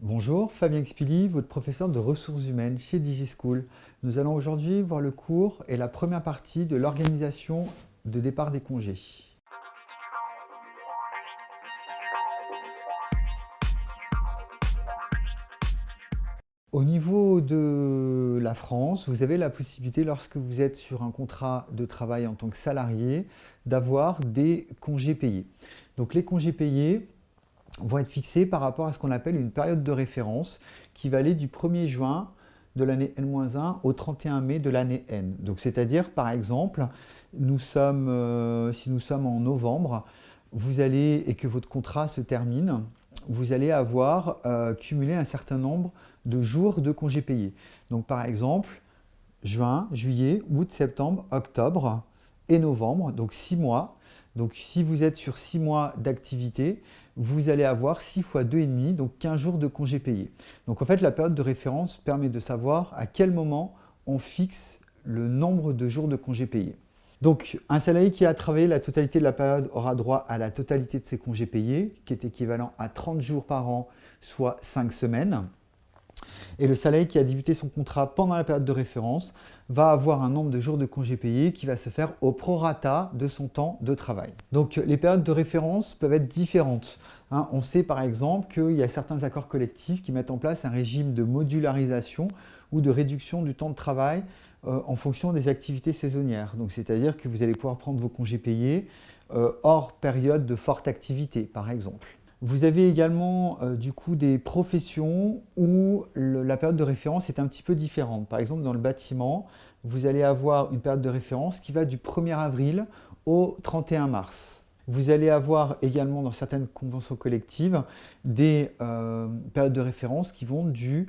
Bonjour, Fabien Expili, votre professeur de ressources humaines chez DigiSchool. Nous allons aujourd'hui voir le cours et la première partie de l'organisation de départ des congés. Au niveau de la France, vous avez la possibilité, lorsque vous êtes sur un contrat de travail en tant que salarié, d'avoir des congés payés. Donc les congés payés vont être fixés par rapport à ce qu'on appelle une période de référence qui va aller du 1er juin de l'année N-1 au 31 mai de l'année N. Donc c'est-à-dire, par exemple, si nous sommes en novembre, et que votre contrat se termine, vous allez avoir cumulé un certain nombre de jours de congés payés. Donc par exemple, juin, juillet, août, septembre, octobre et novembre, donc 6 mois. Donc si vous êtes sur 6 mois d'activité, vous allez avoir 6 fois 2,5, donc 15 jours de congés payés. Donc en fait, la période de référence permet de savoir à quel moment on fixe le nombre de jours de congés payés. Donc un salarié qui a travaillé la totalité de la période aura droit à la totalité de ses congés payés, qui est équivalent à 30 jours par an, soit 5 semaines. Et le salarié qui a débuté son contrat pendant la période de référence va avoir un nombre de jours de congés payés qui va se faire au prorata de son temps de travail. Donc les périodes de référence peuvent être différentes. On sait par exemple qu'il y a certains accords collectifs qui mettent en place un régime de modularisation ou de réduction du temps de travail en fonction des activités saisonnières. Donc c'est-à-dire que vous allez pouvoir prendre vos congés payés hors période de forte activité, par exemple. Vous avez également du coup des professions où la période de référence est un petit peu différente. Par exemple, dans le bâtiment, vous allez avoir une période de référence qui va du 1er avril au 31 mars. Vous allez avoir également dans certaines conventions collectives des périodes de référence qui vont du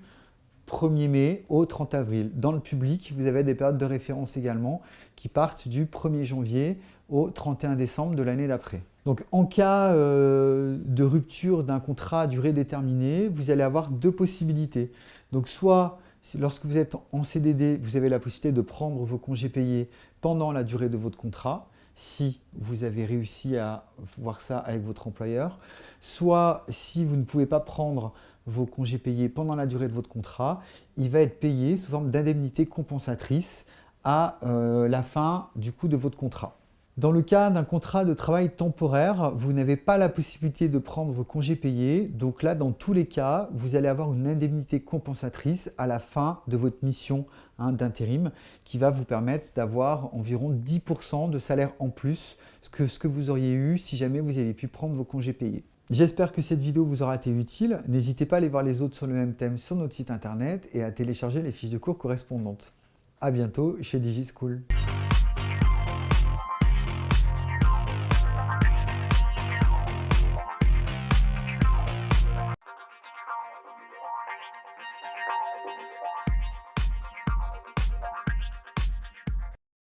1er mai au 30 avril. Dans le public, vous avez des périodes de référence également qui partent du 1er janvier au 31 décembre de l'année d'après. Donc en cas de rupture d'un contrat à durée déterminée, vous allez avoir deux possibilités. Donc soit lorsque vous êtes en CDD, vous avez la possibilité de prendre vos congés payés pendant la durée de votre contrat, si vous avez réussi à voir ça avec votre employeur, soit si vous ne pouvez pas prendre vos congés payés pendant la durée de votre contrat, il va être payé sous forme d'indemnité compensatrice à la fin du coup de votre contrat. Dans le cas d'un contrat de travail temporaire, vous n'avez pas la possibilité de prendre vos congés payés. Donc là, dans tous les cas, vous allez avoir une indemnité compensatrice à la fin de votre mission d'intérim qui va vous permettre d'avoir environ 10% de salaire en plus que ce que vous auriez eu si jamais vous aviez pu prendre vos congés payés. J'espère que cette vidéo vous aura été utile. N'hésitez pas à aller voir les autres sur le même thème sur notre site internet et à télécharger les fiches de cours correspondantes. À bientôt chez DigiSchool.